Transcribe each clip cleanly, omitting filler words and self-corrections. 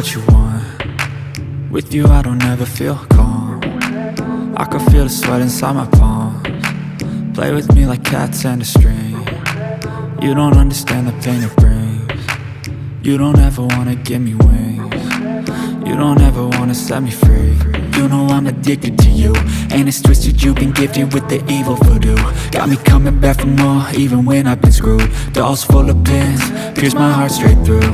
what you want. With you I don't ever feel calm. I can feel the sweat inside my palms. Play with me like cats and a string. You don't understand the pain it brings. You don't ever wanna give me wings. You don't ever wanna set me free. You know I'm addicted to you, and it's twisted, you've been gifted with the evil voodoo. Got me coming back for more, even when I've been screwed. Dolls full of pins, pierce my heart straight through.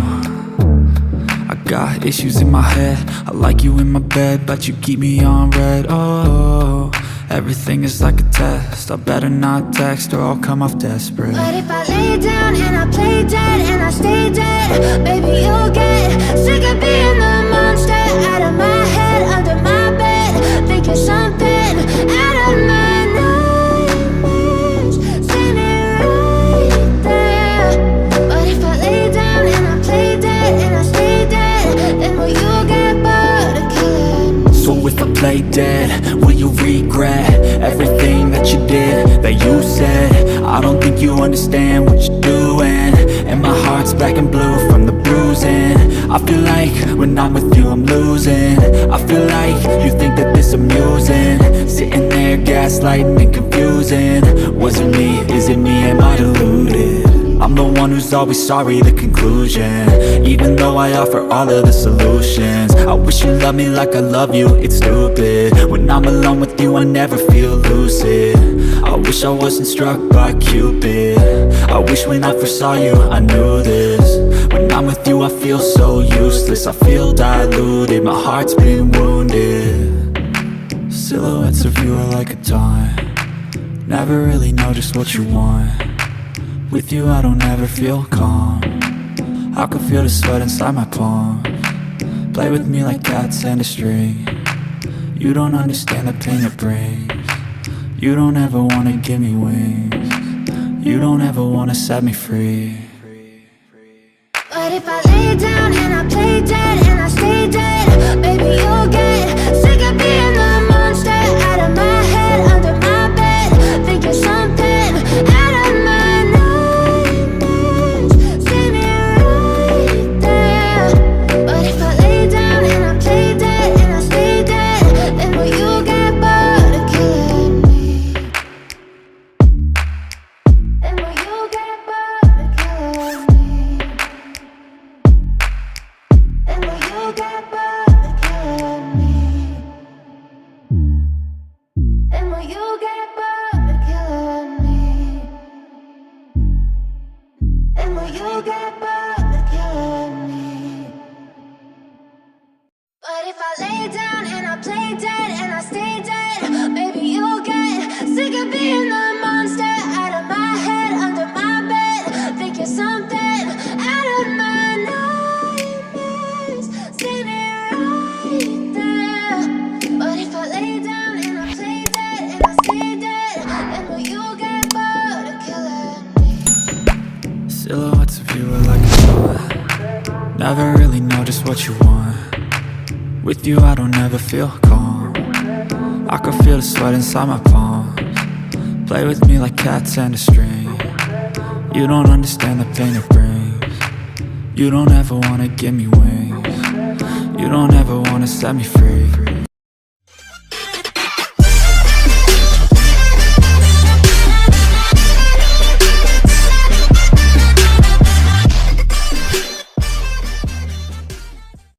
I got issues in my head, I like you in my bed, but you keep me on red. Oh, everything is like a test, I better not text or I'll come off desperate. But if I lay down and I play dead and I stay dead, baby you'll get sick of being the monster out of my head, under my bed, thinking something out of my nightmares, standing right there. But if I lay down and I play dead and I stay dead, then will you get bored of killing me? So if I play dead, will you regret everything that you did, that you said? I don't think you understand what you're doing, and my heart's black and blue from the bruising. I feel like when I'm with you I'm losing. I feel like you think that this amusing, sitting there gaslighting and confusing. Was it me? Is it me? Am I deluded? I'm the one who's always sorry, the conclusion, even though I offer all of the solutions. I wish you loved me like I love you, it's stupid. When I'm alone with you I never feel lucid. I wish I wasn't struck by Cupid. I wish when I first saw you I knew this. When I'm with you I feel so useless, I feel diluted, my heart's been wounded. Silhouettes of you are like a taunt, never really know just what you want. With you I don't ever feel calm, I can feel the sweat inside my palms. Play with me like cats and a string. You don't understand the pain it brings. You don't ever wanna give me wings. You don't ever wanna set me free. But if I lay down and I play dead and I stay dead, baby you'll get sick of being the monster out of my head, under my bed, thinking something out of my nightmares, standing right there. But if I lay down and I play dead and I stay dead, then will you get bored of killing me? Then will you get bored of killing me? Then will you get bored of killing me? Then will you get bored of killing me? Then will you get bored of killing me? But if I lay down and I play dead and I stay dead, baby you'll get sick of being the monster out of my head, under my bed, thinking something out of my nightmares, standing right there. But if I lay down and I play dead and I stay dead, then will you get bored of killing me? Silhouettes of you are like a taunt, never really know just what you want. With you I don't ever feel calm, I can feel the sweat inside my palms. Play with me like cats and a string. You don't understand the pain it brings. You don't ever wanna give me wings. You don't ever wanna set me free.